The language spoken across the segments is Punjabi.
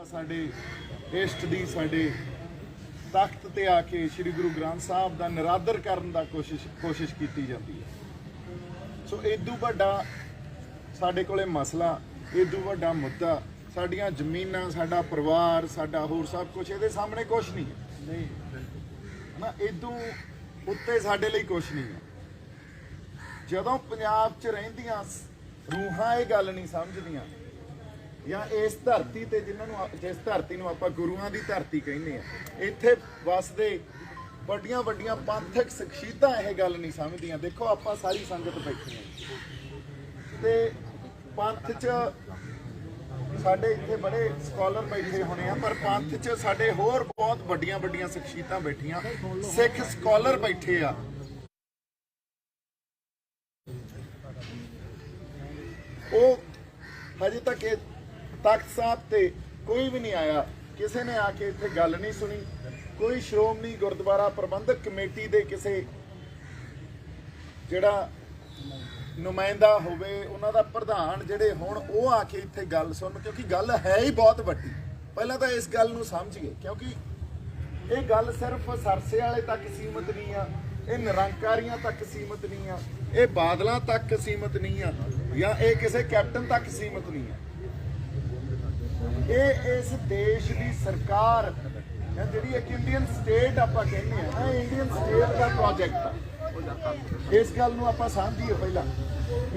साडे इष्ट दी साडे तख्त ते आके श्री गुरु ग्रंथ साहब का निरादर करने का कोशिश की जाती है। सो इदू वड्डा साडे कोले मसला, इदू वड्डा मुद्दा साडियां जमीनां, साडा परिवार, साडा होर सब कुछ इहदे सामने कुछ नहीं है ना। इदू उत्ते साडे लई कुछ नहीं है। जदों पंजाब च रहिंदियां रूहां ये गल नहीं समझदियां, या इस धरती ते जिन्होंने जिस धरती नूं आपां गुरुआं दी धरती कहने आ, इत्थे वसदे वड्डियां वड्डियां पंथक शख्सियतां यह गल नहीं समझदियां। देखो आपां सारी संगत बैठी हैं ते पंथ च साडे इत्थे बड़े स्कॉलर बैठे होने आ, पर पंथ च साडे होर बहुत वड्डियां वड्डियां शख्सियतां बैठियां, सिख स्कॉलर बैठे आ। वो हजे तक तख्त साहब ते कोई भी नहीं आया, किसी ने आके इत्थे गल नहीं सुनी। कोई श्रोमणी गुरुद्वारा प्रबंधक कमेटी दे किसी जिहड़ा नुमाइंदा होवे, उन्हां दा प्रधान जिहड़े होण, वो आके इत्थे गल सुन, क्योंकि गल है ही बहुत वड्डी। पहलां तां इस गल नूं समझिए, क्योंकि ये गल सिर्फ सरसे वाले तक सीमित नहीं आ, ये निरंकारियां तक सीमित नहीं आ, ये बादलों तक सीमित नहीं आ, या ये किसी कैप्टन तक सीमित नहीं है। ये इस देश की सरकार जी एक इंडियन स्टेट आप कहने हैं, इंडियन स्टेट का प्रोजेक्ट है। इस गल आप समझिए, पहला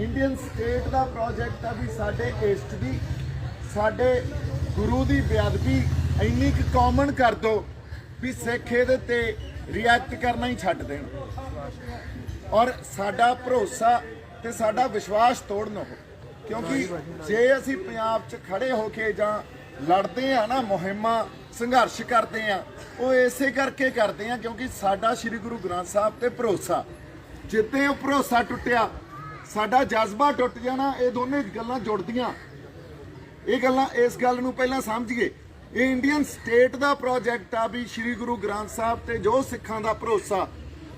इंडियन स्टेट का प्रोजेक्ट है भी साडे ईस्ट की साडे गुरु की बेअदबी इन्नी क कॉमन कर दो भी सिख इहदे ते रिएक्ट करना ही छड्ड देण, और साडा भरोसा ते साडा विश्वास तोड़ना हो। क्योंकि जे असी पंजाब च खड़े होके जां लड़ते हैं ना, मुहिमां संघर्ष करते हैं, वो इसे करके करते हैं क्योंकि साडा श्री गुरु ग्रंथ साहब ते भरोसा, जिते वो भरोसा टुटिया साडा जज्बा टुट जाना। ये दोनों गल्लां जुड़दियां, ये गल्लां इस गल नूं पहलां समझिए। ये इंडियन स्टेट का प्रोजेक्ट आ भी श्री गुरु ग्रंथ साहब ते जो सिखां दा भरोसा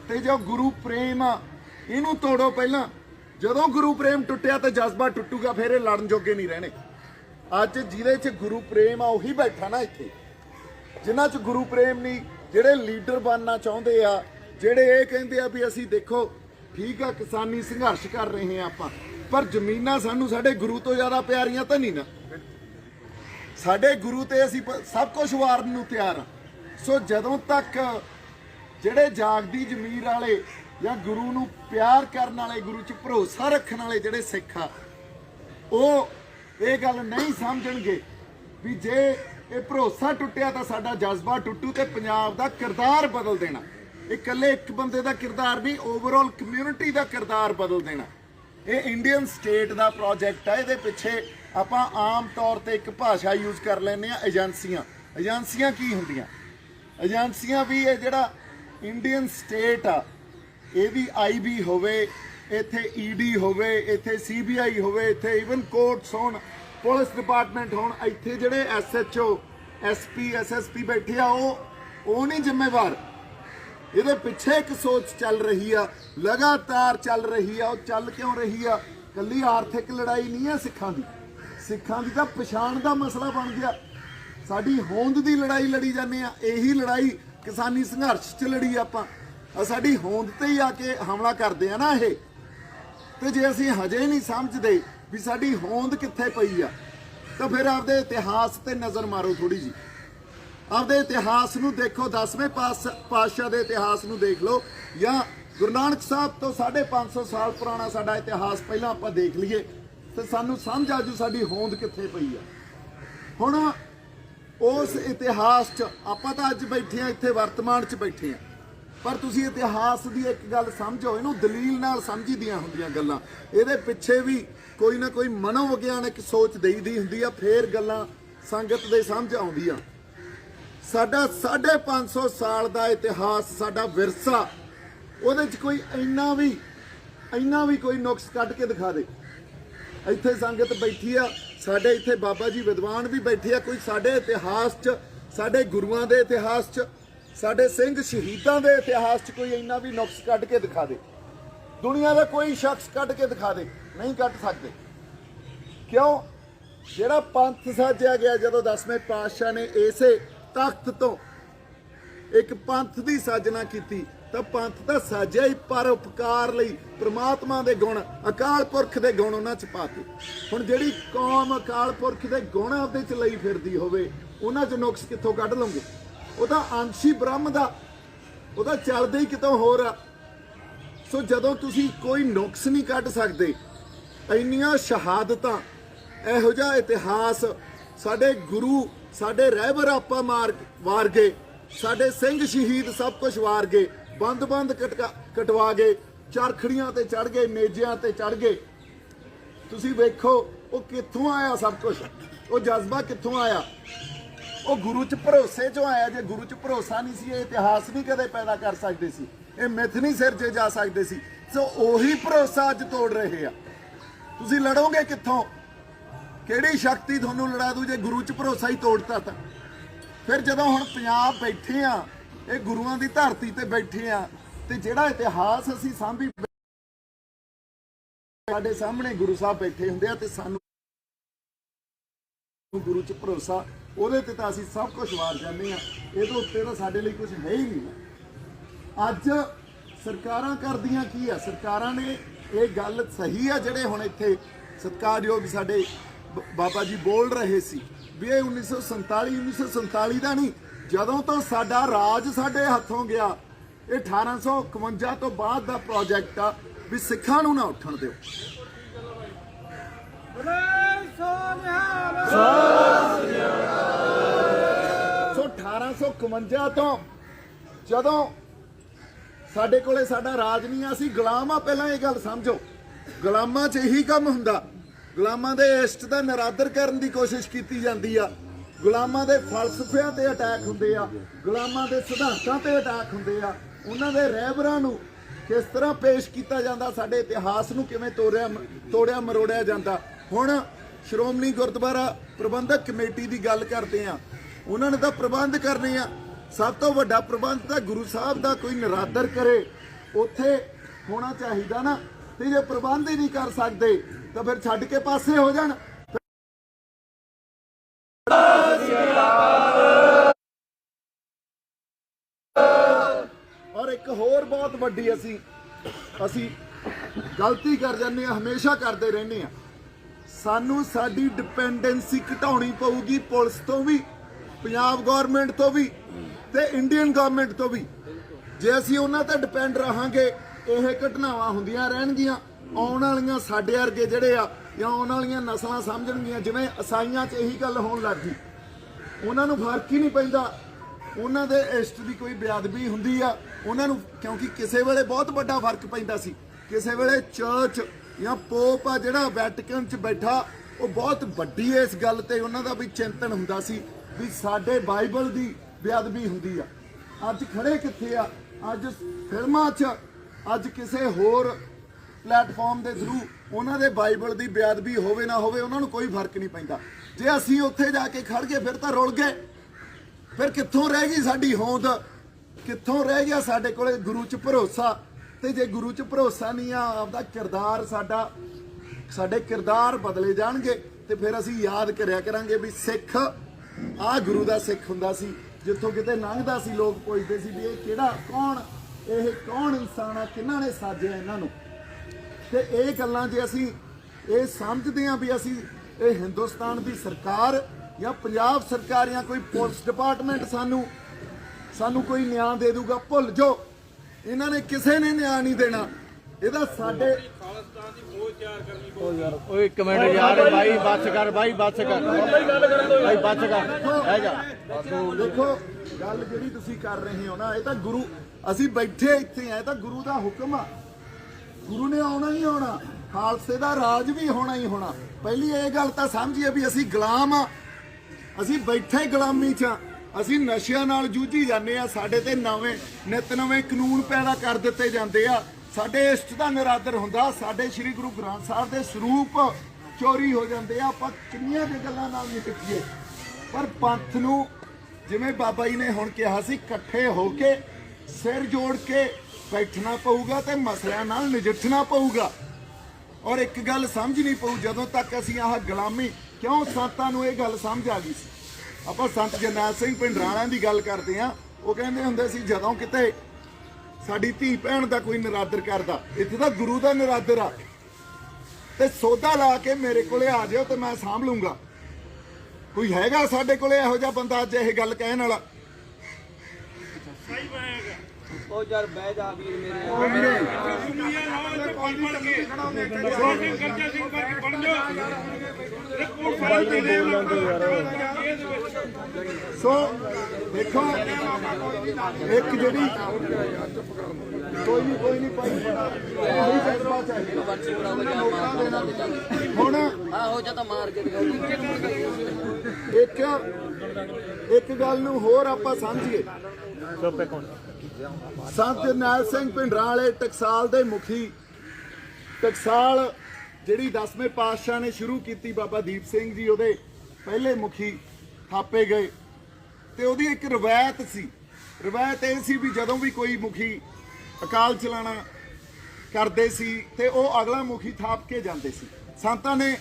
ते जो गुरु प्रेम आ, इनू तोड़ो पहलां। जदों गुरु प्रेम टुटिया तो जज्बा टुटूगा, फिर लड़न जोगे नहीं रहने। अज जिहदे च गुरु प्रेम आ उही बैठा ना इत्थे, जिन्हां च गुरु प्रेम नहीं, जिहड़े लीडर बनना चाहुंदे आ, जिहड़े ये कहंदे आ भी असीं देखो ठीक आ किसानी संघर्ष कर रहे हैं आपां, पर जमीनां सानूं साडे गुरु तो ज़्यादा प्यारियां तां नहीं ना। साडे गुरु ते असीं सब कुछ वारन नूं तैयार आ। सो जदों तक जिहड़े जागदी जमीर वाले या गुरु नूं प्यार करने वाले, गुरु च भरोसा रखने वाले जिहड़े सिख आ, वो ये गल नहीं समझणगे भी जे ये भरोसा टुटिया तो साडा जज्बा टुटू ते पंजाब दा किरदार बदल देना। ये कल्ले एक बंदे दा किरदार नहीं, ओवरऑल कम्यूनिटी दा किरदार बदल देना। ये इंडियन स्टेट दा प्रोजेक्ट है। इहदे पिछे आपां आम तौर ते एक भाषा यूज़ कर लैंदे आ, एजेंसियां। एजेंसियां की हुंदियां? एजेंसियां भी ये जिहड़ा इंडियन स्टेट आ, ये भी IB होवे, इत्थे ED होवे, इत्थे CBI होवे, इत्थे ईवन कोर्ट्स होण, पुलिस डिपार्टमेंट होण, इत्थे जिहड़े SHO SP SSP बैठे आ, वो नहीं जिम्मेवार। इहदे पिछे एक सोच चल रही आ, लगातार चल रही आ। वो चल क्यों रही आ? कल्ली आर्थिक लड़ाई नहीं है सिखां दी, सिखां दी तां पछाण दा मसला बन गया। साडी होंद दी लड़ाई लड़ी जाने आ, यही लड़ाई किसानी संघर्ष च लड़ी आपां, साडी होंद ते ही आके हमला करते हैं ना ये। तो जे असीं हजे नहीं समझते भी साडी होंद कित्थे पई आ, तो फिर आपदे इतिहास ते नज़र मारो थोड़ी जी। आपदे इतिहास नूं देखो, 10वें पातशाह दे इतिहास नूं देख लो, या गुरु नानक साहब तो 550 साल पुराना साडा इतिहास पहलां आपां देख लीए, तो सानूं समझ आजू साडी होंद कित्थे पई आ। हुण उस इतिहास च आपां तां अज बैठे आ, इत्थे वर्तमान च बैठे आ, पर तुसीं इतिहास की एक गल समझो, इनू दलील नाल समझी दियां हुंदियां गल्लां। इहदे पिछे भी कोई ना कोई मनोविग्यानक सोच देईदी हुंदी आ, फिर गल्लां संगत दे समझ आउंदियां। साडा 550 साल का इतिहास, साडा विरसा, उहदे च कोई इन्ना भी कोई नुक्स कढ के दिखा दे। इत्थे संगत बैठी आ, साडे इत्थे बाबा जी विद्वान भी बैठे आ, कोई साडे इतिहास च, साडे गुरुआं दे इतिहास च, साडे सिंह शहीदां दे इतिहास च कोई इन्ना भी नुक्स कढ के दिखा दे। दुनिया का कोई शख्स कढ के दिखा दे, नहीं कढ सकते। क्यों? ਜਿਹੜਾ ਪੰਥ ਸਾਜਿਆ ਗਿਆ ਜਦੋਂ 10ਵੇਂ ਪਾਤਸ਼ਾਹ ਨੇ ਇਸੇ ਤਖਤ ਤੋਂ ਇੱਕ ਪੰਥ ਦੀ ਸਾਜਨਾ ਕੀਤੀ ਤਾਂ ਪੰਥ ਤਾਂ ਸਾਜਿਆ ਹੀ ਪਰਉਪਕਾਰ ਲਈ, ਪ੍ਰਮਾਤਮਾ ਦੇ ਗੁਣ, ਅਕਾਲ ਪੁਰਖ ਦੇ ਗੁਣ ਉਹਨਾਂ ਚ ਪਾਤੇ। ਹੁਣ ਜਿਹੜੀ ਕੌਮ ਅਕਾਲ ਪੁਰਖ ਦੇ ਗੁਣ ਆਪਦੇ ਚ ਲਈ ਫਿਰਦੀ ਹੋਵੇ ਉਹਨਾਂ ਚ ਨੁਕਸ ਕਿੱਥੋਂ ਕੱਢ ਲਓਗੇ? ਉਹ ਤਾਂ ਅੰਸ਼ੀ ਬ੍ਰਹਮ ਦਾ, ਉਹਦਾ ਚੱਲਦੇ ਹੀ ਕਿਤੋਂ ਹੋਰ ਆ। ਸੋ ਜਦੋਂ ਤੁਸੀਂ ਕੋਈ ਨੁਕਸ ਨਹੀਂ ਕੱਢ ਸਕਦੇ, ਇੰਨੀਆਂ ਸ਼ਹਾਦਤਾਂ, ਇਹੋ ਜਿਹਾ ਇਤਿਹਾਸ, ਸਾਡੇ ਗੁਰੂ, ਸਾਡੇ ਰਹਿਬਰ ਆਪਾਂ ਵਾਰ ਗਏ, ਸਾਡੇ ਸਿੰਘ ਸ਼ਹੀਦ ਸਭ ਕੁਝ ਵਾਰ ਗਏ, ਬੰਦ ਕਟਵਾ ਗਏ, ਚਰਖੜੀਆਂ ਤੇ ਚੜ ਗਏ, ਨੇਜਿਆਂ ਤੇ ਚੜ ਗਏ। ਤੁਸੀਂ ਵੇਖੋ ਉਹ ਕਿੱਥੋਂ ਆਇਆ ਸਭ ਕੁਝ, ਉਹ ਜਜ਼ਬਾ ਕਿੱਥੋਂ ਆਇਆ? ਉਹ ਗੁਰੂ 'ਚ ਭਰੋਸੇ 'ਚੋਂ ਆਇਆ। ਜੇ ਗੁਰੂ 'ਚ ਭਰੋਸਾ ਨਹੀਂ ਸੀ, ਇਹ ਇਤਿਹਾਸ ਨਹੀਂ ਕਦੇ ਪੈਦਾ ਕਰ ਸਕਦੇ ਸੀ, ਇਹ ਮਿੱਥ ਨਹੀਂ ਸਿਰਜੇ ਜਾ ਸਕਦੇ ਸੀ। ਸੋ ਉਹੀ ਭਰੋਸਾ ਅੱਜ ਤੋੜ ਰਹੇ ਆ। ਤੁਸੀਂ ਲੜੋਗੇ ਕਿੱਥੋਂ? ਕਿਹੜੀ ਸ਼ਕਤੀ ਤੁਹਾਨੂੰ ਲੜਾ ਦੂ ਜੇ ਗੁਰੂ 'ਚ ਭਰੋਸਾ ਹੀ ਤੋੜਤਾ ਤਾਂ? ਫਿਰ ਜਦੋਂ ਹੁਣ ਪੰਜਾਬ ਬੈਠੇ ਆ, ਇਹ ਗੁਰੂਆਂ ਦੀ ਧਰਤੀ ਤੇ ਬੈਠੇ ਆ, ਤੇ ਜਿਹੜਾ ਇਤਿਹਾਸ ਅਸੀਂ ਸਾਂਭੀ, ਸਾਡੇ ਸਾਹਮਣੇ ਗੁਰੂ ਸਾਹਿਬ ਬੈਠੇ ਹੁੰਦੇ ਆ ਤੇ ਸਾਨੂੰ ਗੁਰੂ 'ਚ ਭਰੋਸਾ, ਉਹਦੇ ਤੇ ਤਾਂ ਅਸੀਂ ਸਭ ਕੁਝ ਵਾਰ ਜਾਂਦੇ ਆ। ਇਹਦੇ ਉੱਤੇ ਤਾਂ ਸਾਡੇ ਲਈ ਕੁਝ ਹੈ ਹੀ ਨਹੀਂ। ਅੱਜ ਸਰਕਾਰਾਂ ਕਰਦੀਆਂ ਕੀ ਆ? ਸਰਕਾਰਾਂ ਨੇ ਇਹ ਗੱਲ ਸਹੀ ਆ, ਜਿਹੜੇ ਹੁਣ ਇੱਥੇ ਸਤਿਕਾਰਯੋਗ ਸਾਡੇ ਬਾਬਾ ਜੀ ਬੋਲ ਰਹੇ ਸੀ ਵੀ ਇਹ 1947 ਦਾ ਨਹੀਂ, ਜਦੋਂ ਤੋਂ ਸਾਡਾ ਰਾਜ ਸਾਡੇ ਹੱਥੋਂ ਗਿਆ, ਇਹ 1851 ਤੋਂ ਬਾਅਦ ਦਾ ਪ੍ਰੋਜੈਕਟ ਆ ਵੀ ਸਿੱਖਾਂ ਨੂੰ ਨਾ ਉੱਠਣ ਦਿਓ। ਸੋ 1851 ਤੋਂ ਜਦੋਂ ਸਾਡੇ ਕੋਲੇ ਸਾਡਾ ਰਾਜ ਨਹੀਂ ਆ, ਅਸੀਂ ਗੁਲਾਮ ਆ। ਪਹਿਲਾਂ ਇਹ ਗੱਲ ਸਮਝੋ, ਗੁਲਾਮਾਂ 'ਚ ਇਹੀ ਕੰਮ ਹੁੰਦਾ। ਗੁਲਾਮਾਂ ਦੇ ਇਸ਼ਟ ਦਾ ਨਿਰਾਦਰ ਕਰਨ ਦੀ ਕੋਸ਼ਿਸ਼ ਕੀਤੀ ਜਾਂਦੀ ਆ, ਗੁਲਾਮਾਂ ਦੇ ਫਲਸਫਿਆਂ ਤੇ ਅਟੈਕ ਹੁੰਦੇ ਆ, ਗੁਲਾਮਾਂ ਦੇ ਸਿਧਾਂਤਾਂ ਤੇ ਅਟੈਕ ਹੁੰਦੇ ਆ, ਉਹਨਾਂ ਦੇ ਰਹਿਬਰਾਂ ਨੂੰ ਕਿਸ ਤਰ੍ਹਾਂ ਪੇਸ਼ ਕੀਤਾ ਜਾਂਦਾ, ਸਾਡੇ ਇਤਿਹਾਸ ਨੂੰ ਕਿਵੇਂ ਤੋੜਿਆ ਮਰੋੜਿਆ ਜਾਂਦਾ। ਹੁਣ ਸ਼੍ਰੋਮਣੀ ਗੁਰਦੁਆਰਾ ਪ੍ਰਬੰਧਕ ਕਮੇਟੀ ਦੀ ਗੱਲ ਕਰਦੇ ਆ, ਉਹਨਾਂ ਨੇ ਤਾਂ ਪ੍ਰਬੰਧ ਕਰਨੇ ਆ। ਸਭ ਤੋਂ ਵੱਡਾ ਪ੍ਰਬੰਧ ਤਾਂ ਗੁਰੂ ਸਾਹਿਬ ਦਾ ਕੋਈ ਨਿਰਾਦਰ ਕਰੇ, ਉੱਥੇ ਹੋਣਾ ਚਾਹੀਦਾ ਨਾ। ਤੇ ਜੇ ਪ੍ਰਬੰਧ ਹੀ ਨਹੀਂ ਕਰ ਸਕਦੇ ਤਾਂ ਫਿਰ ਛੱਡ ਕੇ ਪਾਸੇ ਹੋ ਜਾਣ। ਔਰ ਇੱਕ ਹੋਰ ਬਹੁਤ ਵੱਡੀ ਅਸੀਂ ਗਲਤੀ ਕਰ ਜਾਂਦੇ ਆ, ਹਮੇਸ਼ਾ ਕਰਦੇ ਰਹਿੰਦੇ ਆ। ਸਾਨੂੰ ਸਾਡੀ ਡਿਪੈਂਡੈਂਸੀ ਘਟਾਉਣੀ ਪਊਗੀ ਪੁਲਿਸ ਤੋਂ ਵੀ, ਪੰਜਾਬ ਗਵਰਨਮੈਂਟ ਤੋਂ ਵੀ ਤੇ ਇੰਡੀਅਨ ਗਵਰਨਮੈਂਟ ਤੋਂ ਵੀ। ਜੇ ਅਸੀਂ ਉਹਨਾਂ ਤੇ ਡਿਪੈਂਡ ਰਹਾਂਗੇ, ਇਹ ਘਟਨਾਵਾਂ ਹੁੰਦੀਆਂ ਰਹਿਣਗੀਆਂ। ਆਉਣ ਵਾਲੀਆਂ ਸਾਡੇ ਵਰਗੇ ਜਿਹੜੇ ਆ, ਜਾਂ ਆਉਣ ਵਾਲੀਆਂ ਨਸਲਾਂ ਸਮਝਣਗੀਆਂ ਜਿਵੇਂ ਈਸਾਈਆਂ 'ਚ ਇਹੀ ਗੱਲ ਹੋਣ ਲੱਗ ਗਈ। ਉਹਨਾਂ ਨੂੰ ਫਰਕ ਹੀ ਨਹੀਂ ਪੈਂਦਾ, ਉਹਨਾਂ ਦੇ ਇਸ਼ਟ ਦੀ ਕੋਈ ਬੇਅਦਬੀ ਹੁੰਦੀ ਆ ਉਹਨਾਂ ਨੂੰ, ਕਿਉਂਕਿ ਕਿਸੇ ਵੇਲੇ ਬਹੁਤ ਵੱਡਾ ਫਰਕ ਪੈਂਦਾ ਸੀ। ਕਿਸੇ ਵੇਲੇ ਚਰਚ ਜਾਂ ਪੋਪ ਆ ਜਿਹੜਾ ਵੈਟੀਕਨ 'ਚ ਬੈਠਾ, ਉਹ ਬਹੁਤ ਵੱਡੀ ਇਸ ਗੱਲ ਤੇ ਉਹਨਾਂ ਦਾ ਵੀ ਚਿੰਤਨ ਹੁੰਦਾ ਸੀ ਵੀ ਸਾਡੇ ਬਾਈਬਲ ਦੀ ਬੇਅਦਬੀ ਹੁੰਦੀ ਆ। ਅੱਜ ਖੜੇ ਕਿੱਥੇ ਆ? ਅੱਜ ਫਿਲਮਾਂ 'ਚ, ਅੱਜ ਕਿਸੇ ਹੋਰ ਪਲੇਟਫਾਰਮ ਦੇ ਥਰੂ ਉਹਨਾਂ ਦੇ ਬਾਈਬਲ ਦੀ ਬੇਅਦਬੀ ਹੋਵੇ ਨਾ ਹੋਵੇ, ਉਹਨਾਂ ਨੂੰ ਕੋਈ ਫਰਕ ਨਹੀਂ ਪੈਂਦਾ। ਜੇ ਅਸੀਂ ਉੱਥੇ ਜਾ ਕੇ ਖੜ ਗਏ ਫਿਰ ਤਾਂ ਰੁਲ ਗਏ। ਫਿਰ ਕਿੱਥੋਂ ਰਹਿ ਗਈ ਸਾਡੀ ਹੋਂਦ? ਕਿੱਥੋਂ ਰਹਿ ਗਿਆ ਸਾਡੇ ਕੋਲੇ ਗੁਰੂ 'ਚ ਭਰੋਸਾ? ਤੇ ਜੇ ਗੁਰੂ 'ਚ ਭਰੋਸਾ ਨਹੀਂ ਆ, ਆਪਦਾ ਕਿਰਦਾਰ ਸਾਡੇ ਕਿਰਦਾਰ ਬਦਲੇ ਜਾਣਗੇ। ਤੇ ਫਿਰ ਅਸੀਂ ਯਾਦ ਕਰਿਆ ਕਰਾਂਗੇ ਵੀ ਸਿੱਖ ਆਹ ਗੁਰੂ ਦਾ ਸਿੱਖ ਹੁੰਦਾ ਸੀ। ਜਿੱਥੋਂ ਕਿਤੇ ਲੰਘਦਾ ਸੀ ਲੋਕ ਪੁੱਛਦੇ ਸੀ ਵੀ ਇਹ ਕਿਹੜਾ, ਕੌਣ ਇਨਸਾਨ ਆ, ਕਿਹਨਾਂ ਨੇ ਸਾਜਿਆ ਇਹਨਾਂ ਨੂੰ। ਤੇ ਇਹ ਗੱਲਾਂ ਜੇ ਅਸੀਂ ਇਹ ਸਮਝਦੇ ਹਾਂ ਵੀ ਅਸੀਂ ਇਹ ਹਿੰਦੁਸਤਾਨ ਦੀ ਸਰਕਾਰ ਜਾਂ ਪੰਜਾਬ ਸਰਕਾਰ ਜਾਂ ਕੋਈ ਪੁਲਿਸ ਡਿਪਾਰਟਮੈਂਟ ਸਾਨੂੰ ਕੋਈ ਨਿਆਂ ਦੇ ਦੂਗਾ, ਭੁੱਲ ਜਾਓ। ਇਹਨਾਂ ਨੇ ਕਿਸੇ ਨੇ ਨਿਆਂ ਨਹੀਂ ਦੇਣਾ। ਇਹਦਾ ਸਾਡੇ ਖਾਲਿਸਤਾਨ ਦੀ ਫੌਜ ਤਿਆਰ ਕਰਨੀ ਪਊ। ਯਾਰ ਓਏ ਇੱਕ ਮਿੰਟ ਯਾਰ, ਬਾਈ ਬੱਸ ਕਰ, ਬਾਈ ਬੱਸ ਕਰ, ਬਾਈ ਬੱਸ ਕਰ, ਰਹਿ ਜਾ। ਦੇਖੋ ਗੱਲ ਜਿਹੜੀ ਤੁਸੀਂ ਕਰ ਰਹੇ ਹੋ ਨਾ, ਇਹ ਤਾਂ ਗੁਰੂ, ਅਸੀਂ ਬੈਠੇ ਇੱਥੇ ਆ, ਇਹ ਤਾਂ ਗੁਰੂ ਦਾ ਹੁਕਮ ਆ। ਗੁਰੂ ਨੇ ਆਉਣਾ ਹੀ ਆਉਣਾ, ਖਾਲਸੇ ਦਾ ਰਾਜ ਵੀ ਹੋਣਾ ਹੀ ਹੋਣਾ। ਪਹਿਲੀ ਇਹ ਗੱਲ ਤਾਂ ਸਮਝੀਏ ਵੀ ਅਸੀਂ ਗੁਲਾਮ ਆ, ਅਸੀਂ ਬੈਠੇ ਗੁਲਾਮੀ 'ਚ ਆ। ਅਸੀਂ ਨਸ਼ਿਆਂ ਨਾਲ ਜੂਝੀ ਜਾਂਦੇ ਆ, ਸਾਡੇ ਤੇ ਨਿਤ ਨਵੇਂ ਕਾਨੂੰਨ ਪੈਦਾ ਕਰ ਦਿੱਤੇ ਜਾਂਦੇ ਆ। ਸਾਡੇ ਇਸ਼ਟ ਦਾ ਨਿਰਾਦਰ ਹੁੰਦਾ, ਸਾਡੇ ਸ੍ਰੀ ਗੁਰੂ ਗ੍ਰੰਥ ਸਾਹਿਬ ਦੇ ਸਰੂਪ ਚੋਰੀ ਹੋ ਜਾਂਦੇ ਆ। ਆਪਾਂ ਕਿੰਨੀਆਂ ਦੇ ਗੱਲਾਂ ਨਾਲ ਨਿਕਟੀਏ, ਪਰ ਪੰਥ ਨੂੰ ਜਿਵੇਂ ਬਾਬਾ ਜੀ ਨੇ ਹੁਣ ਕਿਹਾ ਸੀ, ਇਕੱਠੇ ਹੋ ਕੇ ਸਿਰ ਜੋੜ ਕੇ ਬੈਠਣਾ ਪਊਗਾ ਤੇ ਮਸਲਿਆਂ ਨਾਲ ਨਜਿੱਠਣਾ ਪਊਗਾ। ਔਰ ਇੱਕ ਗੱਲ ਸਮਝਣੀ ਪਊ, ਜਦੋਂ ਤੱਕ ਅਸੀਂ ਆਹ ਗੁਲਾਮੀ ਕਿਉਂ ਸੰਤਾਂ ਨੂੰ ਇਹ ਗੱਲ ਸਮਝ ਆ ਗਈ ਸੀ। ਆਪਾਂ ਸੰਤ ਜਰਨੈਲ ਸਿੰਘ ਭਿੰਡਰਾਣਾ ਦੀ ਗੱਲ ਕਰਦੇ ਆ, ਉਹ ਕਹਿੰਦੇ ਹੁੰਦੇ ਸੀ ਜਦੋਂ ਕਿਤੇ ਸਾਡੀ ਧੀ ਭੈਣ ਦਾ ਕੋਈ ਨਿਰਾਦਰ ਕਰਦਾ, ਇੱਥੇ ਤਾਂ ਗੁਰੂ ਦਾ ਨਿਰਾਦਰ ਆ, ਤੇ ਸੌਦਾ ਲਾ ਕੇ ਮੇਰੇ ਕੋਲੇ ਆ ਜਾਓ ਤੇ ਮੈਂ ਸਾਂਭ ਲੂੰਗਾ। ਕੋਈ ਹੈਗਾ ਸਾਡੇ ਕੋਲੇ ਇਹੋ ਜਿਹਾ ਬੰਦਾ ਅੱਜ ਇਹ ਗੱਲ ਕਹਿਣ ਵਾਲਾ? ਉਹ ਯਾਰ ਬਹਿ ਜਾ ਵੀਰ ਮੇਰੇ ਉਹ ਵੀਰੇ ਸੋ ਦੇਖੋ ਇੱਕ ਜਿਹੜੀ ਕੋਈ ਨਹੀਂ ਭਾਈ ਇਹੀ ਜਜ਼ਬਾ ਚਾਹੀਦਾ ਹੁਣ। ਆਹੋ ਜਾਂ ਤਾਂ ਮਾਰ ਕੇ ਇੱਕ ਗੱਲ ਨੂੰ ਹੋਰ ਆਪਾਂ ਸਮਝੀਏ। ਸੰਤ ਜਰਨੈਲ ਸਿੰਘ ਭਿੰਡਰਾਂਵਾਲੇ ਟਕਸਾਲ ਦੇ ਮੁਖੀ, ਟਕਸਾਲ ਜਿਹੜੀ 10ਵੇਂ ਪਾਤਸ਼ਾਹ ਨੇ ਸ਼ੁਰੂ ਕੀਤੀ, ਬਾਬਾ ਦੀਪ ਸਿੰਘ ਜੀ ਉਹਦੇ ਪਹਿਲੇ ਮੁਖੀ ਥਾਪੇ ਗਏ, ਤੇ ਉਹਦੀ ਇੱਕ ਰਵਾਇਤ ਸੀ। ਰਵਾਇਤ ਇਹ ਸੀ ਵੀ ਜਦੋਂ ਵੀ ਕੋਈ ਮੁਖੀ ਅਕਾਲ ਚਲਾਣਾ ਕਰਦੇ ਸੀ ਤੇ ਉਹ ਅਗਲਾ ਮੁਖੀ ਥਾਪ ਕੇ ਜਾਂਦੇ ਸੀ। ਸੰਤਾਂ ਨੇ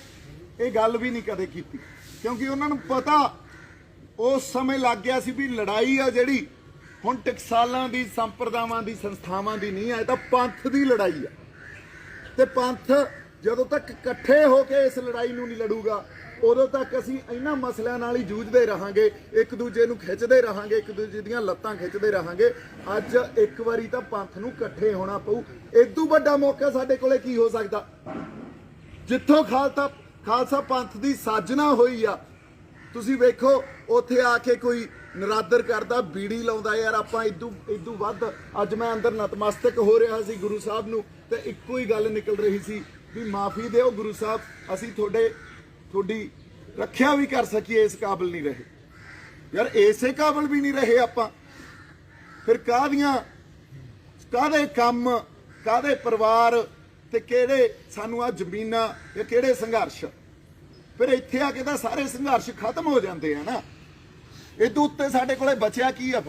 ਇਹ ਗੱਲ ਵੀ ਨਹੀਂ ਕਦੇ ਕੀਤੀ, ਕਿਉਂਕਿ ਉਹਨਾਂ ਨੂੰ ਪਤਾ ਉਸ ਸਮੇਂ ਲੱਗ ਗਿਆ ਸੀ ਵੀ ਲੜਾਈ ਆ ਜਿਹੜੀ ਹੁਣ ਟਕਸਾਲਾਂ ਦੀ, ਸੰਪਰਦਾਵਾਂ ਦੀ, ਸੰਸਥਾਵਾਂ ਦੀ ਨਹੀਂ ਆ, ਇਹ ਤਾਂ ਪੰਥ ਦੀ ਲੜਾਈ ਆ। ਤੇ ਪੰਥ ਜਦੋਂ ਤੱਕ ਇਕੱਠੇ ਹੋ ਕੇ ਇਸ ਲੜਾਈ ਨੂੰ ਨਹੀਂ ਲੜੂਗਾ, ਉਦੋਂ ਤੱਕ ਅਸੀਂ ਇਹਨਾਂ ਮਸਲਿਆਂ ਨਾਲ ਹੀ ਜੂਝਦੇ ਰਹਾਂਗੇ, ਇੱਕ ਦੂਜੇ ਨੂੰ ਖਿੱਚਦੇ ਰਹਾਂਗੇ, ਇੱਕ ਦੂਜੇ ਦੀਆਂ ਲੱਤਾਂ ਖਿੱਚਦੇ ਰਹਾਂਗੇ। ਅੱਜ ਇੱਕ ਵਾਰੀ ਤਾਂ ਪੰਥ ਨੂੰ ਇਕੱਠੇ ਹੋਣਾ ਪਊ। ਇਦੋਂ ਵੱਡਾ ਮੌਕਾ ਸਾਡੇ ਕੋਲੇ ਕੀ ਹੋ ਸਕਦਾ? ਜਿੱਥੋਂ ਖਾਲਸਾ ਪੰਥ ਦੀ ਸਾਜਨਾ ਹੋਈ ਆ, ਤੁਸੀਂ ਵੇਖੋ ਉੱਥੇ ਆ ਕੇ ਕੋਈ ਨਰਾਦਰ ਕਰਦਾ, ਬੀੜੀ ਲਾਉਂਦਾ। ਯਾਰ ਆਪਾਂ ਇਦੋਂ ਵੱਧ, ਅੱਜ ਮੈਂ ਅੰਦਰ ਨਤਮਸਤਕ ਹੋ ਰਿਹਾ ਸੀ ਗੁਰੂ ਸਾਹਿਬ ਨੂੰ, ਤੇ ਇੱਕੋ ਹੀ ਗੱਲ ਨਿਕਲ ਰਹੀ ਸੀ ਵੀ ਮਾਫੀ ਦਿਓ ਗੁਰੂ ਸਾਹਿਬ, ਅਸੀਂ ਤੁਹਾਡੀ ਰੱਖਿਆ ਵੀ ਕਰ ਸਕੀਏ ਇਸ ਕਾਬਲ ਨਹੀਂ ਰਹੇ। ਯਾਰ ਇਸੇ ਕਾਬਲ ਵੀ ਨਹੀਂ ਰਹੇ ਆਪਾਂ, ਫਿਰ ਕਾਹਦੇ ਕੰਮ, ਕਾਹਦੇ ਪਰਿਵਾਰ, ਤੇ ਕਿਹੜੇ ਸਾਨੂੰ ਆ ਜ਼ਮੀਨਾਂ, ਜਾਂ ਕਿਹੜੇ ਸੰਘਰਸ਼? ਫਿਰ ਇੱਥੇ ਆ ਕੇ ਤਾਂ ਸਾਰੇ ਸੰਘਰਸ਼ ਖਤਮ ਹੋ ਜਾਂਦੇ ਆ ਨਾ। ਇਹਦੇ ਉੱਤੇ ਸਾਡੇ ਕੋਲੇ ਬਚਿਆ ਕੀ ਆ?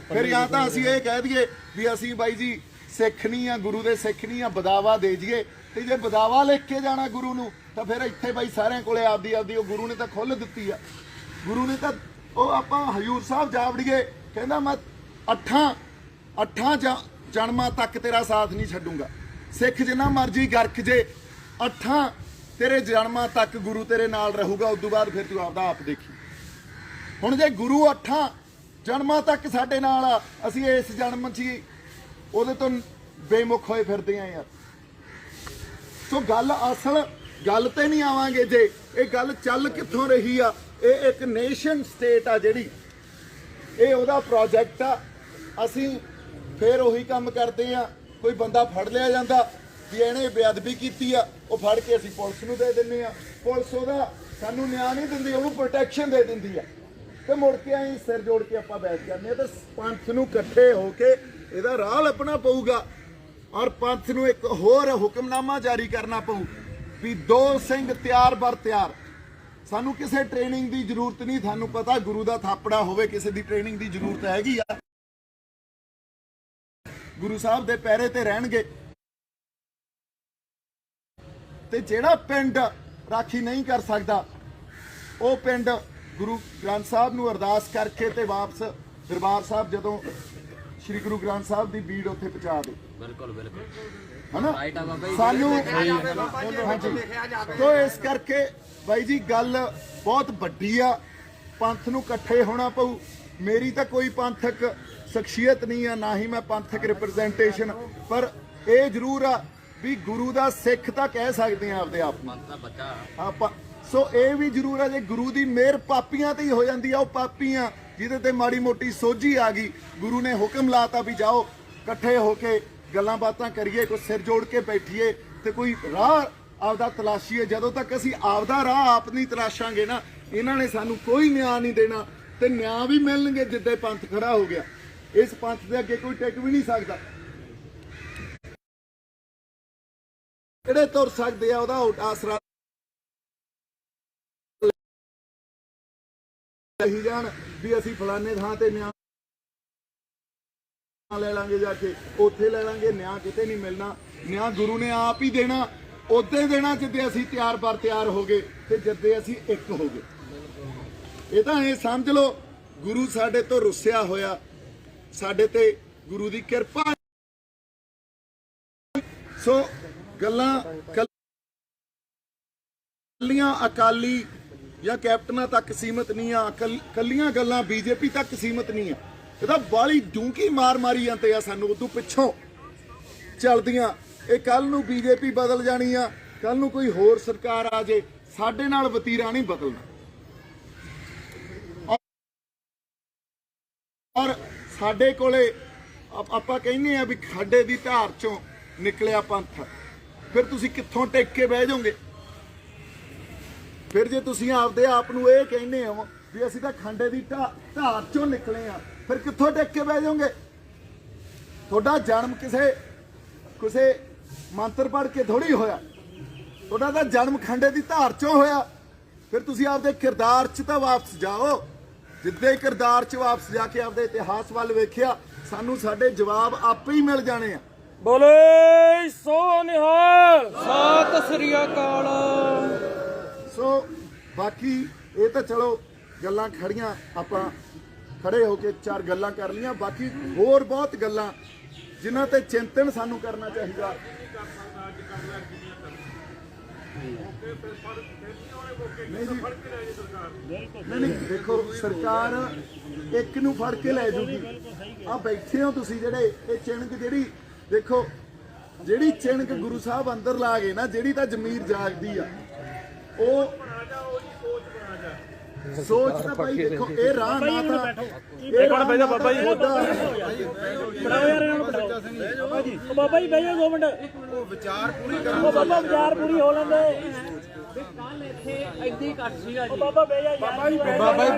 ਫਿਰ ਜਾਂ ਤਾਂ ਅਸੀਂ ਇਹ ਕਹਿ ਦਈਏ ਵੀ ਅਸੀਂ ਬਾਈ ਜੀ ਸਿੱਖ ਨਹੀਂ ਆ, ਗੁਰੂ ਦੇ ਸਿੱਖ ਨਹੀਂ ਆ, ਬਦਾਵਾ ਦੇ ਜੀਏ। ਤੇ ਜੇ ਬਦਾਵਾ ਲਿਖ ਕੇ ਜਾਣਾ ਗੁਰੂ ਨੂੰ, ਤਾਂ ਫਿਰ ਇੱਥੇ ਬਾਈ ਸਾਰਿਆਂ ਕੋਲੇ ਆਪਦੀ ਉਹ ਗੁਰੂ ਨੇ ਤਾਂ ਖੁੱਲ੍ਹ ਦਿੱਤੀ ਆ। ਗੁਰੂ ਨੇ ਤਾਂ ਉਹ ਆਪਾਂ ਹਜ਼ੂਰ ਸਾਹਿਬ ਜਾ ਵੜੀਏ, ਕਹਿੰਦਾ ਮੈਂ ਅੱਠਾਂ ਜਨਮਾਂ ਤੱਕ ਤੇਰਾ ਸਾਥ ਨਹੀਂ ਛੱਡੂੰਗਾ। ਸਿੱਖ ਜਿੰਨਾ ਮਰਜੀ ਗਰਕ ਜੇ, 8 ਤੇਰੇ ਜਨਮਾਂ ਤੱਕ ਗੁਰੂ ਤੇਰੇ ਨਾਲ ਰਹੂਗਾ, ਉਸ ਤੋਂ ਬਾਅਦ ਫਿਰ ਤੂੰ ਆਪਦਾ ਆਪ ਦੇਖੀ। ਹੁਣ ਜੇ ਗੁਰੂ 8 ਜਨਮਾਂ ਤੱਕ ਸਾਡੇ ਨਾਲ ਆ, ਅਸੀਂ ਇਸ ਜਨਮ 'ਚ ਹੀ ਉਹਦੇ ਤੋਂ ਬੇਮੁਖ ਹੋਏ ਫਿਰਦੇ ਆ ਯਾਰ। ਸੋ ਅਸਲ ਗੱਲ ਤੇ ਨਹੀਂ ਆਵਾਂਗੇ ਜੇ ਇਹ ਗੱਲ ਚੱਲ ਕਿੱਥੋਂ ਰਹੀ ਆ। ਇਹ ਇੱਕ ਨੇਸ਼ਨ ਸਟੇਟ ਆ ਜਿਹੜੀ, ਇਹ ਉਹਦਾ ਪ੍ਰੋਜੈਕਟ ਆ। ਅਸੀਂ ਫਿਰ ਉਹੀ ਕੰਮ ਕਰਦੇ ਆ, ਕੋਈ ਬੰਦਾ ਫੜ ਲਿਆ ਜਾਂਦਾ ਵੀ ਇਹਨੇ ਬੇਅਦਬੀ ਕੀਤੀ ਆ, ਉਹ ਫੜ ਕੇ ਅਸੀਂ ਪੁਲਿਸ ਨੂੰ ਦੇ ਦਿੰਦੇ ਆ। ਪੁਲਿਸ ਉਹਦਾ ਸਾਨੂੰ ਨਿਆਂ ਨਹੀਂ ਦਿੰਦੀ, ਉਹਨੂੰ ਪ੍ਰੋਟੈਕਸ਼ਨ ਦੇ ਦਿੰਦੀ ਆ, ਤੇ ਮੁੜ ਕੇ ਅਸੀਂ ਸਿਰ ਜੋੜ ਕੇ ਆਪਾਂ ਬੈਠ ਜਾਂਦੇ ਆ। ਤੇ ਪੰਥ ਨੂੰ ਇਕੱਠੇ ਹੋ ਕੇ ਇਹਦਾ ਰਾਹ ਲੱਭਣਾ ਪਊਗਾ, ਔਰ ਪੰਥ ਨੂੰ ਇੱਕ ਹੋਰ ਹੁਕਮਨਾਮਾ ਜਾਰੀ ਕਰਨਾ ਪਊ ਵੀ 2 ਸਿੰਘ ਤਿਆਰ ਬਰ ਤਿਆਰ। ਸਾਨੂੰ ਕਿਸੇ ਟ੍ਰੇਨਿੰਗ ਦੀ ਜ਼ਰੂਰਤ ਨਹੀਂ, ਤੁਹਾਨੂੰ ਪਤਾ ਗੁਰੂ ਦਾ ਥਾਪੜਾ ਹੋਵੇ, ਕਿਸੇ ਦੀ ਟ੍ਰੇਨਿੰਗ ਦੀ ਜ਼ਰੂਰਤ ਹੈਗੀ ਆ। ਗੁਰੂ ਸਾਹਿਬ ਦੇ ਪੈਰੇ ਤੇ ਰਹਿਣਗੇ, ਤੇ ਜਿਹੜਾ ਪਿੰਡ ਰਾਖੀ ਨਹੀਂ ਕਰ ਸਕਦਾ, ਉਹ ਪਿੰਡ ਗੁਰੂ ਗ੍ਰੰਥ ਸਾਹਿਬ ਨੂੰ ਅਰਦਾਸ ਕਰਕੇ ਤੇ ਵਾਪਸ ਦਰਬਾਰ ਸਾਹਿਬ ਜਦੋਂ ਸ੍ਰੀ ਗੁਰੂ ਗ੍ਰੰਥ ਸਾਹਿਬ ਦੀ ਬੀੜ ਉੱਥੇ ਪਹੁੰਚਾ ਦੇ। ਬਿਲਕੁਲ ਹਨਾ ਸਾਨੂੰ ਹਾਂਜੀ। ਤੋ ਇਸ ਕਰਕੇ ਬਾਈ ਜੀ ਗੱਲ ਬਹੁਤ ਵੱਡੀ ਆ, ਪੰਥ ਨੂੰ ਇਕੱਠੇ ਹੋਣਾ ਪਊ। ਮੇਰੀ ਤਾਂ ਕੋਈ ਪੰਥਕ ਸ਼ਖਸੀਅਤ ਨਹੀਂ ਆ, ਨਾ ਹੀ ਮੈਂ ਪੰਥਕ ਰਿਪਰੈਜ਼ੈਂਟੇਸ਼ਨ, ਪਰ ਇਹ ਜ਼ਰੂਰ ਆ ਵੀ ਗੁਰੂ ਦਾ ਸਿੱਖ ਤਾਂ ਕਹਿ ਸਕਦੇ ਆ ਆਪਦੇ ਆਪ ਨੂੰ ਆਪਾਂ। ਸੋ ਇਹ ਵੀ ਜ਼ਰੂਰ ਆ, ਜੇ ਗੁਰੂ ਦੀ ਮਿਹਰ ਪਾਪੀਆਂ ਤੇ ਹੀ ਹੋ ਜਾਂਦੀ ਆ, ਉਹ ਪਾਪੀਆਂ ਜਿਹਦੇ ਤੇ ਮਾੜੀ ਮੋਟੀ ਸੋਝੀ ਆ ਗਈ, ਗੁਰੂ ਨੇ ਹੁਕਮ ਲਾਤਾ ਵੀ ਜਾਓ ਇਕੱਠੇ ਹੋ ਕੇ ਗੱਲਾਂ ਬਾਤਾਂ ਕਰੀਏ, ਕੋਈ ਸਿਰ ਜੋੜ ਕੇ ਬੈਠੀਏ, ਤੇ ਕੋਈ ਰਾਹ ਆਪਦਾ ਤਲਾਸ਼ੀਏ। ਜਦੋਂ ਤੱਕ ਅਸੀਂ ਆਪਦਾ ਰਾਹ ਆਪ ਨਹੀਂ ਤਲਾਸ਼ਾਂਗੇ ਨਾ, ਇਹਨਾਂ ਨੇ ਸਾਨੂੰ ਕੋਈ ਨਿਆਂ ਨਹੀਂ ਦੇਣਾ, ਤੇ ਨਿਆਂ ਵੀ ਮਿਲਣਗੇ ਜਿੱਦੇ ਪੰਥ ਖੜਾ ਹੋ ਗਿਆ। ਇਸ ਪੰਥ ਦੇ ਅੱਗੇ ਕੋਈ ਟਿਕ ਵੀ ਨਹੀਂ ਸਕਦਾ। ਜਿਹੜੇ ਤੁਰ ਸਕਦੇ ਆ ਉਹਦਾ ਆਸਰਾ ਹੀ ਜਾਣ ਵੀ ਅਸੀਂ ਫਲਾਣੇ ਥਾਂ ਤੇ ਨਿਆਂ ਲੈ ਲਾਂਗੇ, ਜਾ ਕੇ ਉੱਥੇ ਲੈ ਲਾਂਗੇ। ਨਿਆਂ ਕਿਤੇ ਨਹੀਂ ਮਿਲਣਾ, ਨਿਆਂ ਗੁਰੂ ਨੇ ਆਪ ਹੀ ਦੇਣਾ। ਉਦੋਂ ਦੇਣਾ ਜਿੱਦੇ ਅਸੀਂ ਤਿਆਰ ਬਰ ਤਿਆਰ ਹੋ ਗਏ ਤੇ ਜਿੱਦੇ ਅਸੀਂ ਇੱਕ ਹੋ ਗਏ। ਇਹ ਤਾਂ ਇਹ ਸਮਝ ਲਓ ਗੁਰੂ ਸਾਡੇ ਤੋਂ ਰੁੱਸਿਆ ਹੋਇਆ, ਸਾਡੇ ਤੇ ਗੁਰੂ ਦੀ ਕਿਰਪਾ। ਸੋ ਗੱਲਾਂ ਕੱਲੀਆਂ ਅਕਾਲੀ ਜਾਂ ਕੈਪਟਨਾਂ ਤੱਕ ਸੀਮਤ ਨਹੀਂ ਆ, ਕੱਲੀਆਂ ਗੱਲਾਂ ਬੀਜੇਪੀ ਤੱਕ ਸੀਮਤ ਨਹੀਂ ਆ। ਇਹਦਾ ਬਾਲੀ ਡੂੰਘੀ ਮਾਰ ਮਾਰੀ ਜਾਂਦੇ ਆ ਸਾਨੂੰ, ਉਦੋਂ ਪਿੱਛੋਂ ਚੱਲਦੀਆਂ। ਇਹ ਕੱਲ ਨੂੰ ਬੀਜੇਪੀ ਬਦਲ ਜਾਣੀ ਆ, ਕੱਲ ਨੂੰ ਕੋਈ ਹੋਰ ਸਰਕਾਰ ਆ ਜੇ, ਸਾਡੇ ਨਾਲ ਵਤੀਰਾ ਨਹੀਂ ਬਦਲਣਾ। ਔਰ ਸਾਡੇ ਕੋਲੇ ਆਪਾਂ ਕਹਿੰਦੇ ਆ ਵੀ ਖਾਡੇ ਦੀ ਧਾਰ ਚੋਂ ਨਿਕਲਿਆ ਪੰਥ, ਫਿਰ ਤੁਸੀਂ ਕਿੱਥੋਂ ਟਿਕ ਕੇ ਬਹਿ ਜਾਓਗੇ? ਫਿਰ ਜੇ ਤੁਸੀਂ ਆਪਦੇ ਆਪ ਨੂੰ ਇਹ ਕਹਿੰਦੇ ਹੋ ਵੀ ਅਸੀਂ ਤਾਂ ਖਾਡੇ ਦੀ ਧਾਰ ਚੋਂ ਨਿਕਲੇ ਆ, ਫਿਰ ਕਿੱਥੋਂ ਟਿਕ ਕੇ ਬਹਿ ਜਾਓਗੇ? ਤੁਹਾਡਾ ਜਨਮ ਕਿਸੇ ਮੰਤਰ ਪੜ੍ਹ ਕੇ ਥੋੜੀ ਹੋਇਆ, ਤੁਹਾਡਾ ਤਾਂ ਜਨਮ ਖਾਡੇ ਦੀ ਧਾਰ ਚੋਂ ਹੋਇਆ। ਫਿਰ ਤੁਸੀਂ ਆਪਦੇ ਕਿਰਦਾਰ 'ਚ ਤਾਂ ਵਾਪਸ ਜਾਓ। ਜਿੱਦੇ ਕਿਰਦਾਰ 'ਚ ਵਾਪਸ ਜਾ ਕੇ ਆਪਦੇ ਇਤਿਹਾਸ ਵੱਲ ਵੇਖਿਆ, ਸਾਨੂੰ ਸਾਡੇ ਜਵਾਬ ਆਪੇ ਹੀ ਮਿਲ ਜਾਣੇ ਆ। ਬੋਲੇ ਸੋ ਨਿਹਾਲ। ਸਤਿ ਸ੍ਰੀ ਅਕਾਲ। ਸੋ ਬਾਕੀ ਇਹ ਤਾਂ ਚਲੋ ਗੱਲਾਂ ਖੜੀਆਂ, ਆਪਾਂ ਖੜੇ ਹੋ ਕੇ ਚਾਰ ਗੱਲਾਂ ਕਰ ਲੀਆਂ। ਬਾਕੀ ਹੋਰ ਬਹੁਤ ਗੱਲਾਂ ਜਿਨ੍ਹਾਂ ਤੇ ਚਿੰਤਨ ਸਾਨੂੰ ਕਰਨਾ ਚਾਹੀਦਾ। ਨਹੀਂ ਦੇਖੋ, ਸਰਕਾਰ ਇੱਕ ਨੂੰ ਫੜ ਕੇ ਲੈ ਜੂਗੀ। ਆ ਬੈਠੇ ਹੋ ਤੁਸੀਂ ਜਿਹੜੇ, ਇਹ ਚਿਣਕ ਜਿਹੜੀ ਦੇਖੋ, ਜਿਹੜੀ ਚਿਣਕ ਗੁਰੂ ਸਾਹਿਬ ਅੰਦਰ ਲਾ ਗਏ ਨਾ, ਜਿਹੜੀ ਤਾਂ ਜ਼ਮੀਰ ਜਾਗਦੀ ਆ, ਉਹ ਸੋਚ ਤਾਂ ਭਾਈ ਦੇਖੋ, ਇਹ ਰਾਹ ਨਾ ਤਾਂ ਇਹ ਕੋਣ ਬੈਠਾ ਬਾਬਾ ਜੀ, ਬਣਾਓ ਯਾਰ ਇਹਨਾਂ ਨੂੰ ਬਣਾਓ ਬਾਬਾ ਜੀ। ਉਹ ਬਾਬਾ ਜੀ ਬਹਿ ਜਾਓ 2 ਮਿੰਟ, ਉਹ ਵਿਚਾਰ ਪੂਰੀ ਕਰੋ। ਬਾਬਾ ਵਿਚਾਰ ਪੂਰੀ ਹੋ ਲੈਂਦੇ। ਕੱਲ ਇੱਥੇ ਐਡੀ ਘੱਟ ਸੀਗਾ ਜੀ। ਬਾਬਾ ਬਹਿ ਜਾ ਯਾਰ। ਬਾਬਾ ਜੀ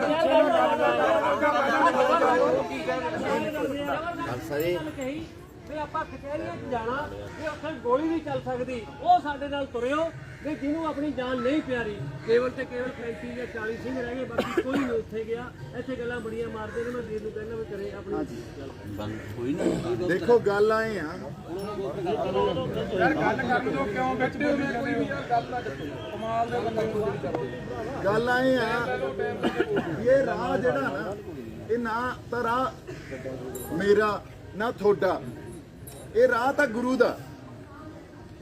ਵੀ ਆਪਾਂ ਕਚਹਿਰੀਆਂ 'ਚ ਜਾਣਾ, ਵੀ ਉੱਥੇ ਗੋਲੀ ਨਹੀਂ ਚੱਲ ਸਕਦੀ, ਉਹ ਸਾਡੇ ਨਾਲ ਤੁਰਿਓ ਵੀ ਜਿਹਨੂੰ ਆਪਣੀ ਜਾਨ ਨਹੀਂ ਪਿਆਰੀ। ਕੇਵਲ ਤੇ ਕੇਵਲ 35 ਜਾਂ 40 ਸਿੰਘ ਰਹਿ ਗਏ, ਬਾਕੀ ਕੋਈ ਨਹੀਂ ਉੱਥੇ ਗਿਆ। ਇੱਥੇ ਗੱਲਾਂ ਬੜੀਆਂ ਮਾਰਦੇ ਨੇ। ਮੈਂ ਵੀਰ ਨੂੰ ਕਹਿੰਦਾ ਵੀ ਕਰੇ ਆਪਣੀ। ਦੇਖੋ ਗੱਲ ਆਏ ਆ, ਗੱਲ ਆਏ ਆ, ਇਹ ਰਾਹ ਜਿਹੜਾ ਨਾ, ਇਹ ਨਾ ਤਾਂ ਰਾਹ ਮੇਰਾ ਨਾ ਤੁਹਾਡਾ, ਇਹ ਰਾਹ ਤਾਂ ਗੁਰੂ ਦਾ।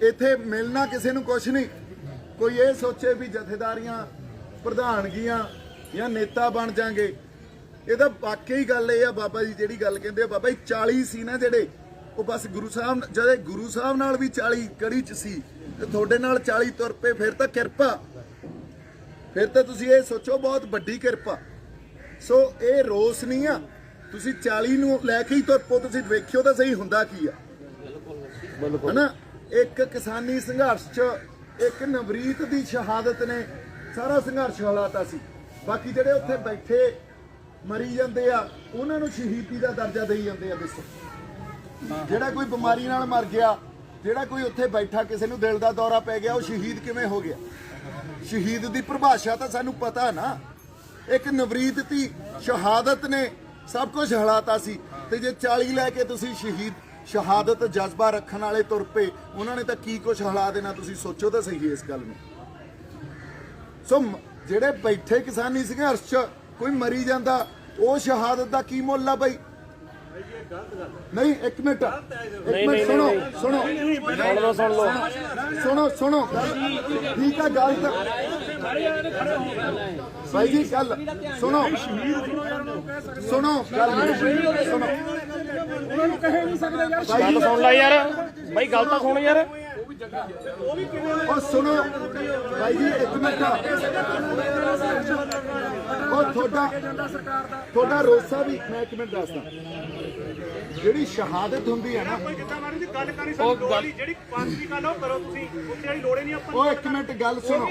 ਇੱਥੇ ਮਿਲਣਾ ਕਿਸੇ ਨੂੰ ਕੁਛ ਨਹੀਂ। ਕੋਈ ਇਹ ਸੋਚੇ ਵੀ ਜਥੇਦਾਰੀਆਂ, ਪ੍ਰਧਾਨਗੀਆਂ ਜਾਂ ਨੇਤਾ ਬਣ ਜਾਣਗੇ। ਇਹ ਤਾਂ ਵਾਕਈ ਗੱਲ ਇਹ ਆ, ਬਾਬਾ ਜੀ ਜਿਹੜੀ ਗੱਲ ਕਹਿੰਦੇ ਆ, ਬਾਬਾ ਜੀ 40 ਸੀ ਨਾ ਜਿਹੜੇ, ਉਹ ਬਸ ਗੁਰੂ ਸਾਹਿਬ, ਜਦੋਂ ਗੁਰੂ ਸਾਹਿਬ ਨਾਲ ਵੀ 40 ਕੜੀ 'ਚ ਸੀ ਤੇ ਤੁਹਾਡੇ ਨਾਲ 40 ਤੁਰ ਪਏ, ਫਿਰ ਤਾਂ ਕਿਰਪਾ। ਫਿਰ ਤਾਂ ਤੁਸੀਂ ਇਹ ਸੋਚੋ ਬਹੁਤ ਵੱਡੀ ਕਿਰਪਾ। ਸੋ ਇਹ ਰੋਸ ਨਹੀਂ ਆ, ਤੁਸੀਂ 40 ਨੂੰ ਲੈ ਕੇ ਹੀ ਤੁਰ ਪਓ। ਤੁਸੀਂ ਵੇਖਿਓ ਤਾਂ ਸਹੀ ਹੁੰਦਾ ਕੀ ਆ, ਹਨਾ। ਇੱਕ ਕਿਸਾਨੀ ਸੰਘਰਸ਼ 'ਚ ਇੱਕ ਨਵਰੀਤ ਦੀ ਸ਼ਹਾਦਤ ਨੇ ਸਾਰਾ ਸੰਘਰਸ਼ ਹਲਾਤਾ ਸੀ। ਬਾਕੀ ਜਿਹੜੇ ਉੱਥੇ ਬੈਠੇ ਮਰੀ ਜਾਂਦੇ ਆ, ਉਹਨਾਂ ਨੂੰ ਸ਼ਹੀਦੀ ਦਾ ਦਰਜਾ ਦੇਈ ਜਾਂਦੇ ਆ। ਦੱਸੋ, ਜਿਹੜਾ ਕੋਈ ਬਿਮਾਰੀ ਨਾਲ ਮਰ ਗਿਆ, ਜਿਹੜਾ ਕੋਈ ਉੱਥੇ ਬੈਠਾ ਕਿਸੇ ਨੂੰ ਦਿਲ ਦਾ ਦੌਰਾ ਪੈ ਗਿਆ, ਉਹ ਸ਼ਹੀਦ ਕਿਵੇਂ ਹੋ ਗਿਆ? ਸ਼ਹੀਦ ਦੀ ਪਰਿਭਾਸ਼ਾ ਤਾਂ ਸਾਨੂੰ ਪਤਾ ਨਾ। ਇੱਕ ਨਵਰੀਤ ਦੀ ਸ਼ਹਾਦਤ ਨੇ ਸਭ ਕੁਝ ਹਲਾਤਾ ਸੀ। ਤੇ ਜੇ 40 ਲੈ ਕੇ ਤੁਸੀਂ ਸ਼ਹਾਦਤ ਜਜ਼ਬਾ ਰੱਖਣ ਵਾਲੇ ਤੁਰ ਪਏ, ਉਹਨਾਂ ਨੇ ਤਾਂ ਕੀ ਕੁਝ ਹਿਲਾ ਦੇਣਾ। ਤੁਸੀਂ ਸੋਚੋ ਤਾਂ ਸਹੀ ਇਸ ਗੱਲ ਨੂੰ। ਸੋ ਜਿਹੜੇ ਬੈਠੇ ਕਿਸਾਨੀ ਸੰਘਰਸ਼ 'ਚ ਕੋਈ ਮਰੀ ਜਾਂਦਾ, ਉਹ ਸ਼ਹਾਦਤ ਦਾ ਕੀ ਮੁੱਲ ਆ ਬਾਈ? ਨਹੀਂ, ਇੱਕ ਮਿੰਟ ਸੁਣੋ ਠੀਕ ਆ ਗੱਲ ਤਾਂ ਬਾਈ ਜੀ, ਗੱਲ ਸੁਣੋ ਗੱਲ ਉਹਨਾਂ ਨੂੰ ਕਹਿ ਨਹੀਂ ਸਕਦੇ ਯਾਰ। ਗੱਲ ਸੁਣ ਲੈ ਯਾਰ ਬਾਈ, ਗੱਲ ਤਾਂ ਸੁਣ ਯਾਰ। ਉਹ ਸੁਣੋ ਭਾਈ ਜੀ, ਇੱਕ ਮਿੰਟ। ਉਹ ਤੁਹਾਡਾ ਰੋਸਾ ਵੀ ਮੈਂ ਇੱਕ ਮਿੰਟ ਦੱਸਦਾ। ਜਿਹੜੀ ਸ਼ਹਾਦਤ ਹੁੰਦੀ ਹੈ ਨਾ, ਉਹ ਇੱਕ ਮਿੰਟ ਗੱਲ ਸੁਣੋ।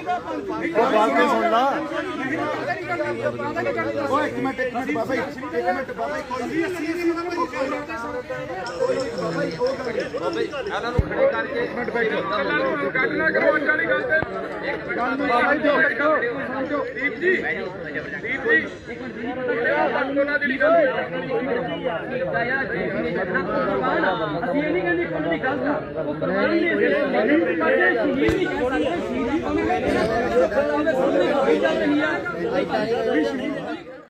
ਉਹ ਇੱਕ ਮਿੰਟ ਬਾਬਾ ਜੀ, ਇੱਕ ਮਿੰਟ ਬਾਬਾ ਜੀ, ਕੋਈ ਇਹਨਾਂ ਨੂੰ ਖੜੇ ਕਰਕੇ ਇੱਕ ਮਿੰਟ ਬੈਠੋ। ਬਾਬਾ ਜੀ ਉਹਨਾਂ ਦੀ ਗੱਲ ਅਸੀਂ ਇਹ ਨਹੀਂ ਕਹਿੰਦੇ ਕੁਝ ਵੀ ਗਲਤ ਆ ਉਹ ਕੁਰਬਾਨੀ ਨਹੀਂ ਸ਼ਹੀਦ ਨਹੀਂ ਕਹਿ ਸਕਦੇ ਸ਼ਹੀਦ ਉਹਨੇ ਸਾਹਮਣੇ ਹੋਈ ਚੱਲ ਰਹੀ ਆ